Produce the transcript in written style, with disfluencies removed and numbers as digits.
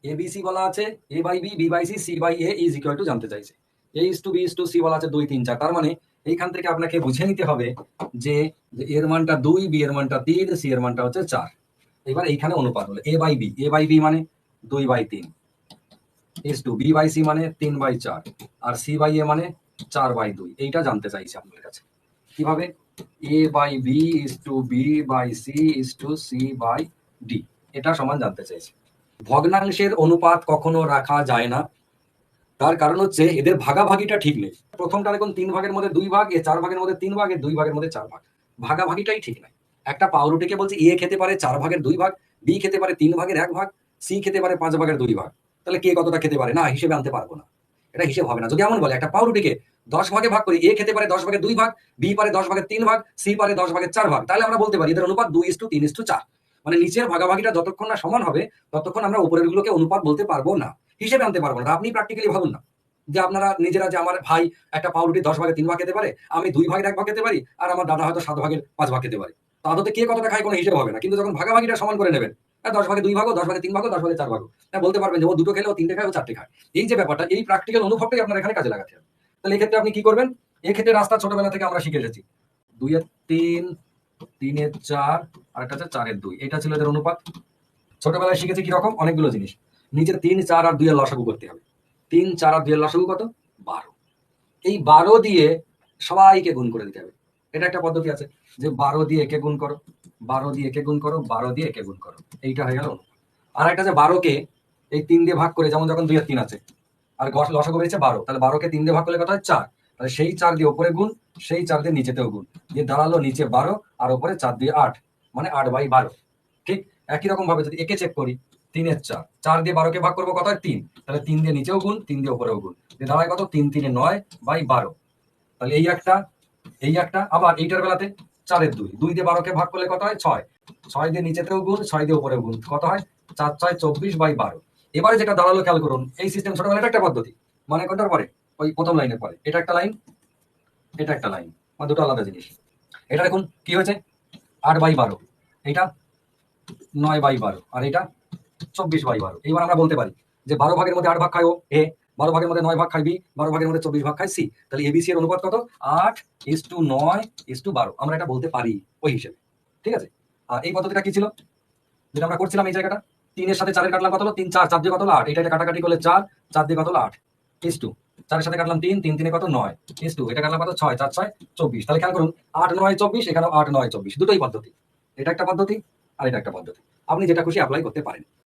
A B C বলা আছে, A by B, B by C, C by A is equal to জানতে চাইছে। A is to B is to C বলা আছে 2 3 4। তার মানে এইখান থেকে আপনাকে বুঝে নিতে হবে যে যে এর মানটা 2, বি এর মানটা 3, সি এর মানটা হচ্ছে 4। এবার এইখানে অনুপাত হলো A by B, A by B মানে 2/3 is to B by C মানে 3/4 আর সি বাই এ মানে 4/2। এইটা জানতে চাইছি আপনার কাছে। কিভাবে? A by B is to B by C is to C by D, এটা সমান জানতে চাইছি। ভগ্নাংশের অনুপাত কখনো রাখা যায় না, তার কারণ হচ্ছে এদের ভাগাভাগিটা ঠিক নেই। প্রথমটা দেখুন 3 ভাগের মধ্যে 2 ভাগ, এ 4 ভাগের মধ্যে 3 ভাগ, এ 2 ভাগের মধ্যে 4 ভাগ। ভাগাভাগিটাই ঠিক নাই। একটা পাউরুটিকে বলছি এ খেতে পারে 4 ভাগের 2 ভাগ, বি খেতে পারে 3 ভাগের 1 ভাগ, সি খেতে পারে 5 ভাগের 2 ভাগ। তাহলে কে কতটা খেতে পারে? না, হিসেবে আনতে পারবো না, এটা হিসেব হবে না। যদি এমন বলে একটা পাউরুটিকে 10 ভাগে ভাগ করি, এ খেতে পারে 10 ভাগের 2 ভাগ, বি পারে 10 ভাগের 3 ভাগ, সি পারে 10 ভাগের 4 ভাগ, তাহলে আমরা বলতে পারি এদের অনুপাত 2:3:4। মানে নিচের ভাগাভাগিটা যতক্ষণ না সমান হবে ততক্ষণ আমরা উপরের গুলোকে অনুপাত বলতে পারবো না, হিসেবে আনতে পারবো না। আপনি প্র্যাকটিক্যালি ভাবুন না যে আপনারা নিজেরা, যে আমার ভাই একটা পাউরুটি 10 ভাগে 3 ভাগ খেতে পারে, আমি 2 ভাগের 1 ভাগ খেতে পারি, আর আমার দাদা হয়তো 7 ভাগের 5 ভাগ খেতে পারে। তো আদতে কে কতটা খায় কোনো হিসেব হবে না। কিন্তু যখন ভাগাভাগিটা সমান করে নেবেন, 10 ভাগে 2 ভাগও, 10 ভাগে 3 ভাগও, 10 ভাগে 4 ভাগও, বলতে পারবেন যে ও 2টো খেলে, ও 3টে খায়, ও 4টে খায়। এই যে ব্যাপারটা, এই প্র্যাকটিক্যাল অনুভবটাই আপনার এখানে কাজে লাগাতে হবে। তাহলে এই ক্ষেত্রে আপনি কি করবেন? এক্ষেত্রে রাস্তা ছোটবেলা থেকে আমরা শিখে এসেছি 2-এর 3, 3-এর 4, আর একটা হচ্ছে 4-এর 2। এটা ছিল এদের অনুপাত। ছোটবেলায় শিখেছি কিরকম? অনেকগুলো জিনিস। নিচে 3, 4 আর 2 এর লসাগু করতে হবে। 3, 4 আর 2 এর লসাগু কত? 12। এই 12 দিয়ে সবাইকে গুণ করে দিতে হবে। এটা একটা পদ্ধতি আছে যে 12 দিয়ে একে গুণ করো, 12 দিয়ে একে গুণ করো, 12 দিয়ে একে গুণ করো। এইটা হয়ে গেল। আর একটা যে 12কে এই 3 দিয়ে ভাগ করে, যেমন যখন 2-এর 3 আছে আর লসাগু বেরিয়েছে 12, তাহলে 12কে 3 দিয়ে ভাগ করলে কত হয়? 4। তাহলে সেই 4 দিয়ে ওপরে গুণ, সেই 4 দিয়ে নিচেতেও গুণ, দিয়ে দাঁড়ালো নিচে 12 আর ওপরে 4 দিয়ে 8, মানে 8/12। ঠিক একই রকম ভাবে যদি একে চেক করি, 3-এর 4, 4 দিয়ে 12কে ভাগ করবো, কত হয়? 3। তাহলে 3 দিয়ে নিচেও গুণ, 3 দিয়ে ওপরেও গুণ, দিয়ে দাঁড়ায় কত? 3×3=9/12। তাহলে এই একটা আবার এইটার বেলাতে 4-এর 2, 2 দিয়ে 12কে ভাগ করলে কত হয়? 6, 6 দিয়ে নিচেতেও গুণ, 6 দিয়ে উপরেও গুণ, কত হয়? 4×6=24/12। এবারে যেটা দাঁড়ালো খেয়াল করুন, এই সিস্টেম ছোটবেলা এটা একটা পদ্ধতি, মানে কোনটার পরে? ওই প্রথম লাইনের পরে। এটা একটা লাইন, এটা একটা লাইন, মানে দুটো আলাদা জিনিস। এটা দেখুন কি হয়েছে? 8/12, এটা 9/12, আর এটা 24/12। এইবার আমরা বলতে পারি যে 12 ভাগের মধ্যে 8 ভাগ খায় ও এ, 12 ভাগের মধ্যে 9 ভাগ খায় বি, 12 ভাগের মধ্যে 24 ভাগ খায় সি। তাহলে এবিসি এর অনুপাত কত? 8:9:12। আমরা এটা বলতে পারি ওই হিসেবে। ঠিক আছে? আর এই পদ্ধতিটা কি ছিল যেটা আমরা করছিলাম? এই জায়গাটা 3-এর সাথে 4-এর কাটলাম, কত হলো? 3, 4, 4 দিয়ে কত হলো? 8। এটা কাটাকাটি করলে 4, 4 দিয়ে কত হলো? 8 ইস টু 4-এর সাথে কাটলাম 3, 3 3 কত? 9 ইস টু এটা কাটলাম কত? 6, 4 6 24। তাহলে খেয়াল করুন 8 9 24, এখানেও 8 9 24, দুটোই পদ্ধতি। এটা একটা পদ্ধতি আর এটা একটা পদ্ধতি। আপনি যেটা খুশি অ্যাপ্লাই করতে পারেন।